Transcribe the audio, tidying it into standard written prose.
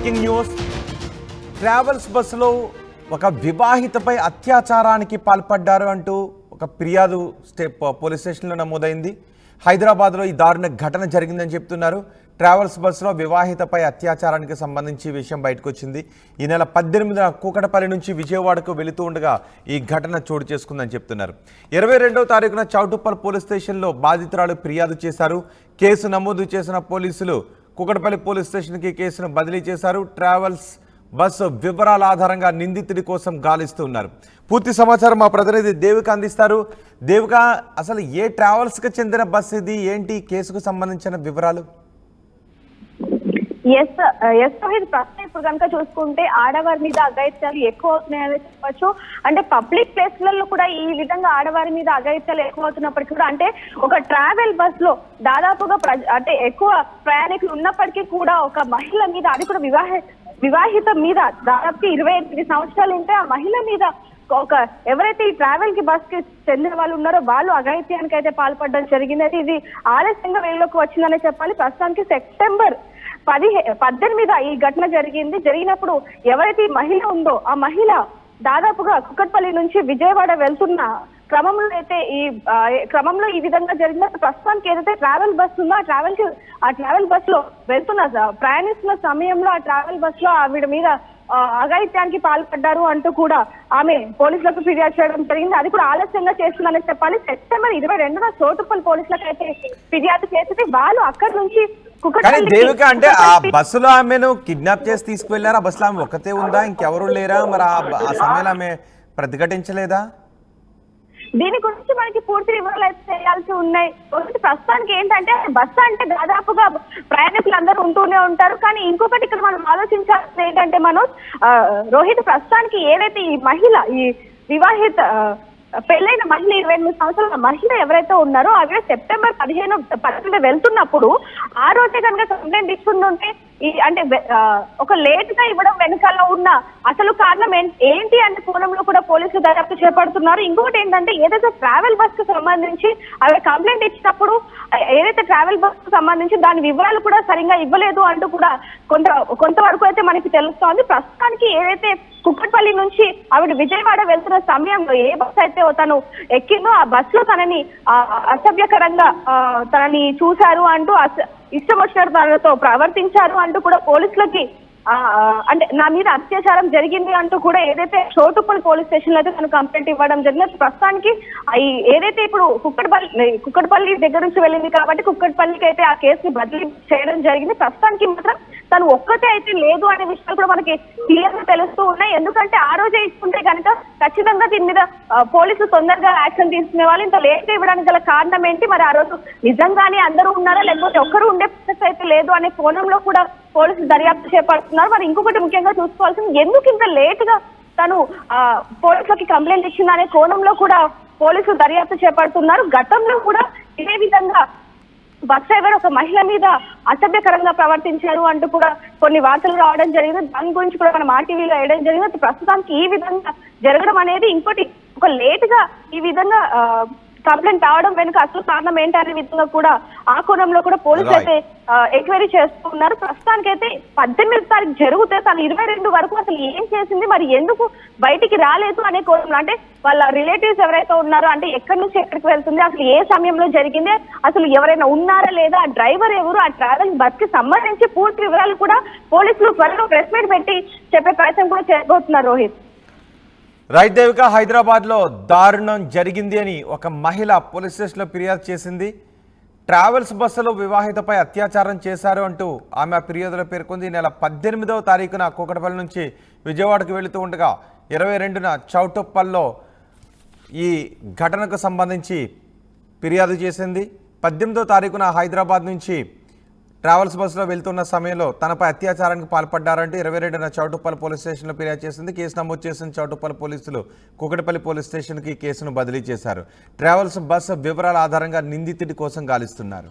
Breaking news. Travels బస్సులో ఒక వివాహితపై అత్యాచారానికి పాల్పడ్డారు అంటూ ఒక ఫిర్యాదు పోలీస్ స్టేషన్లో నమోదైంది. హైదరాబాద్లో ఈ దారుణ ఘటన జరిగిందని చెప్తున్నారు. ట్రావెల్స్ బస్సులో వివాహితపై అత్యాచారానికి సంబంధించి విషయం బయటకు వచ్చింది. ఈ నెల 18న కూకటపల్లి నుంచి విజయవాడకు వెళుతూ ఉండగా ఈ ఘటన చోటు చేసుకుందని చెప్తున్నారు. 22వ తారీఖున చౌటుప్పల్ పోలీస్ స్టేషన్లో బాధితురాలు ఫిర్యాదు చేశారు. కేసు నమోదు చేసిన పోలీసులు కూకటపల్లి పోలీస్ స్టేషన్కి కేసును బదిలీ చేశారు. ట్రావెల్స్ బస్సు వివరాల ఆధారంగా నిందితుడి కోసం గాలిస్తున్నారు. పూర్తి సమాచారం మా ప్రతినిధి దేవిక అందిస్తారు. దేవిక, అసలు ఏ ట్రావెల్స్కి చెందిన బస్సు ఇది, ఏంటి కేసుకు సంబంధించిన వివరాలు? ప్రశ్న ఇప్పుడు కనుక చూసుకుంటే ఆడవారి మీద అఘాయిత్యాలు ఎక్కువ అవుతున్నాయని చెప్పచ్చు. అంటే పబ్లిక్ ప్లేస్లలో కూడా ఈ విధంగా ఆడవారి మీద అఘాయిత్యాలు ఎక్కువ అవుతున్నప్పటికీ కూడా, అంటే ఒక ట్రావెల్ బస్ లో దాదాపుగా అంటే ఎక్కువ ప్రయాణికులు ఉన్నప్పటికీ కూడా ఒక మహిళ మీద, అది కూడా వివాహిత మీద, దాదాపు 28 సంవత్సరాలు ఉంటే ఆ మహిళ మీద ఒక ఎవరైతే ఈ ట్రావెల్ కి బస్ కి చెందిన వాళ్ళు ఉన్నారో వాళ్ళు అఘాయిత్యానికి అయితే పాల్పడడం జరిగింది. అయితే ఇది ఆలస్యంగా వెలుగులోకి వచ్చిందనే చెప్పాలి. ప్రస్తుతానికి సెప్టెంబర్ 18 ఈ ఘటన జరిగినప్పుడు ఎవరైతే ఈ మహిళ ఉందో ఆ మహిళ దాదాపుగా కుక్కట్పల్లి నుంచి విజయవాడ వెళ్తున్న క్రమంలో ఈ విధంగా జరిగిన ప్రస్తుతానికి ఏదైతే ట్రావెల్ బస్ ఉందో ఆ ట్రావెల్ బస్ లో ప్రయాణిస్తున్న సమయంలో ఆ ట్రావెల్ బస్ లో ఆవిడ మీద అఘాయిత్యానికి పాల్పడ్డారు అంటూ కూడా ఆమె పోలీసులకు ఫిర్యాదు చేయడం జరిగింది. అది కూడా ఆలస్యంగా చేస్తుందని చెప్పాలి. సెప్టెంబర్ 22న చోటుప్పల్ పోలీసులకు అయితే ఫిర్యాదు చేస్తే వాళ్ళు అక్కడి నుంచి దేవిక, అంటే ఆ బస్సులో ఆమెను కిడ్నాప్ చేసి తీసుకువెళ్లారు. ఆ బస్సులో ఆమె ఒక్కతే ఉందా, ఇంకెవరు లేరా? మరి ఆ సమయంలో ఆమె ప్రతిఘటించలేదా? దీని గురించి మనకి పూర్తి వివరాలు అయితే చేయాల్సి ఉన్నాయి. ప్రస్తుతానికి ఏంటంటే బస్సు అంటే దాదాపుగా ప్రయాణికులు అందరూ ఉంటూనే ఉంటారు. కానీ ఇంకొకటి ఇక్కడ మనం ఆలోచించాల్సింది ఏంటంటే రోహిత్, ప్రస్తుతానికి ఏదైతే ఈ మహిళ, ఈ వివాహిత పెళ్ళైన మహిళ 28 సంవత్సరాల మహిళ ఎవరైతే ఉన్నారో ఆవిడ సెప్టెంబర్ 15 వెళ్తున్నప్పుడు ఆ రోజే కనుక కంప్లైంట్ ఇచ్చుకుంటుంటే అంటే ఒక లేట్ గా ఇవ్వడం వెనకాల ఉన్న అసలు కారణం ఏంటి అనే కోణంలో కూడా పోలీసులు దర్యాప్తు చేపడుతున్నారు. ఇంకొకటి ఏంటంటే ఏదైతే ట్రావెల్ బస్ కు సంబంధించి ఆవిడ కంప్లైంట్ ఇచ్చినప్పుడు ఏదైతే ట్రావెల్ బస్ కు సంబంధించి దాని వివరాలు కూడా సరిగ్గా ఇవ్వలేదు అంటూ కూడా కొంతవరకు అయితే మనకి తెలుస్తోంది. ప్రస్తుతానికి ఏదైతే కుక్కట్పల్లి నుంచి ఆవిడ విజయవాడ వెళ్తున్న సమయంలో ఏ బస్ అయితే తను ఎక్కిందో ఆ బస్ లో తనని అసభ్యకరంగా తనని చూశారు అంటూ, ఇష్టం వచ్చినట్టు తనతో ప్రవర్తించారు అంటూ కూడా పోలీసులకి అంటే నా మీద అత్యాచారం జరిగింది అంటూ కూడా ఏదైతే చోటుప్పల్ పోలీస్ స్టేషన్ లో అయితే తను కంప్లైంట్ ఇవ్వడం జరిగింది. ప్రస్తుతానికి ఏదైతే ఇప్పుడు కుక్కట్పల్లి దగ్గర నుంచి వెళ్ళింది కాబట్టి కుక్కట్పల్లికి అయితే ఆ కేసుని బదిలీ చేయడం జరిగింది. ప్రస్తుతానికి మాత్రం తను ఒక్కతే అయితే లేదు అనే విషయాలు కూడా మనకి క్లియర్ గా తెలుస్తూ ఉన్నాయి. ఎందుకంటే ఆ రోజే ఇస్తుంటే కనుక ఖచ్చితంగా దీని మీద పోలీసులు తొందరగా యాక్షన్ తీసుకునే వాళ్ళు. ఇంత లేట్ గా ఇవ్వడానికి గల కారణం ఏంటి, మరి ఆ రోజు నిజంగానే అందరూ ఉన్నారా లేకపోతే ఒక్కరు ఉండే పరిస్థితి అయితే లేదు అనే కోణంలో కూడా పోలీసులు దర్యాప్తు చేపడుతున్నారు. మరి ఇంకొకటి ముఖ్యంగా చూసుకోవాల్సింది, ఎందుకు ఇంత లేట్ గా తను పోలీసులకి కంప్లైంట్ ఇచ్చిందనే కోణంలో కూడా పోలీసులు దర్యాప్తు చేపడుతున్నారు. గతంలో కూడా ఇదే విధంగా బస్ డ్రైవర్ ఒక మహిళ మీద అసభ్యకరంగా ప్రవర్తించారు అంటూ కూడా కొన్ని వార్తలు రావడం జరిగింది. దాని గురించి కూడా మనం ఆర్టీవీలో వేయడం జరిగింది. ప్రస్తుతానికి ఈ విధంగా జరగడం అనేది ఇంకోటి ఒక లేట్ గా ఈ విధంగా కంప్లైంట్ రావడం వెనుక అసలు కారణం ఏంటనే విధంగా కూడా ఆ కోణంలో కూడా పోలీసులు అయితే ఎంక్వైరీ చేస్తున్నారు. ప్రస్తుతానికి అయితే 18వ తారీఖు జరిగితే తను 22 వరకు అసలు ఏం చేసింది, మరి ఎందుకు బయటికి రాలేదు అనే కోణంలో, అంటే వాళ్ళ రిలేటివ్స్ ఎవరైతే ఉన్నారో, అంటే ఎక్కడి నుంచి ఎక్కడికి వెళ్తుంది, అసలు ఏ సమయంలో జరిగింది, అసలు ఎవరైనా ఉన్నారా లేదా, ఆ డ్రైవర్ ఎవరు, ఆ ట్రావెల్ బస్ కి సంబంధించి పూర్తి వివరాలు కూడా పోలీసులు త్వరలో ప్రెస్ మీట్ పెట్టి చెప్పే ప్రయత్నం కూడా చేయబోతున్నారు. రోహిత్, రైట్ దేవిక, హైదరాబాద్లో దారుణం జరిగింది అని ఒక మహిళ పోలీస్ స్టేషన్లో ఫిర్యాదు చేసింది. ట్రావెల్స్ బస్సులో వివాహితపై అత్యాచారం చేశారు అంటూ ఆమె ఫిర్యాదులో పేర్కొంది. నెల 18వ తారీఖున కూకటపల్లి నుంచి విజయవాడకు వెళుతూ ఉండగా 22న చౌటుప్పల్లో ఈ ఘటనకు సంబంధించి ఫిర్యాదు చేసింది. 18వ తారీఖున హైదరాబాద్ నుంచి ట్రావెల్స్ బస్సులో వెళ్తున్న సమయంలో తనపై అత్యాచారానికి పాల్పడ్డారంటూ 22న చౌటుప్పల్ పోలీస్ స్టేషన్లో ఫిర్యాదు చేసింది. కేసు నమోదు చేసిన చౌటుప్పల్ పోలీసులు కూకటపల్లి పోలీస్ స్టేషన్కి కేసును బదిలీ చేశారు. ట్రావెల్స్ బస్సు వివరాల ఆధారంగా నిందితుడి కోసం గాలిస్తున్నారు.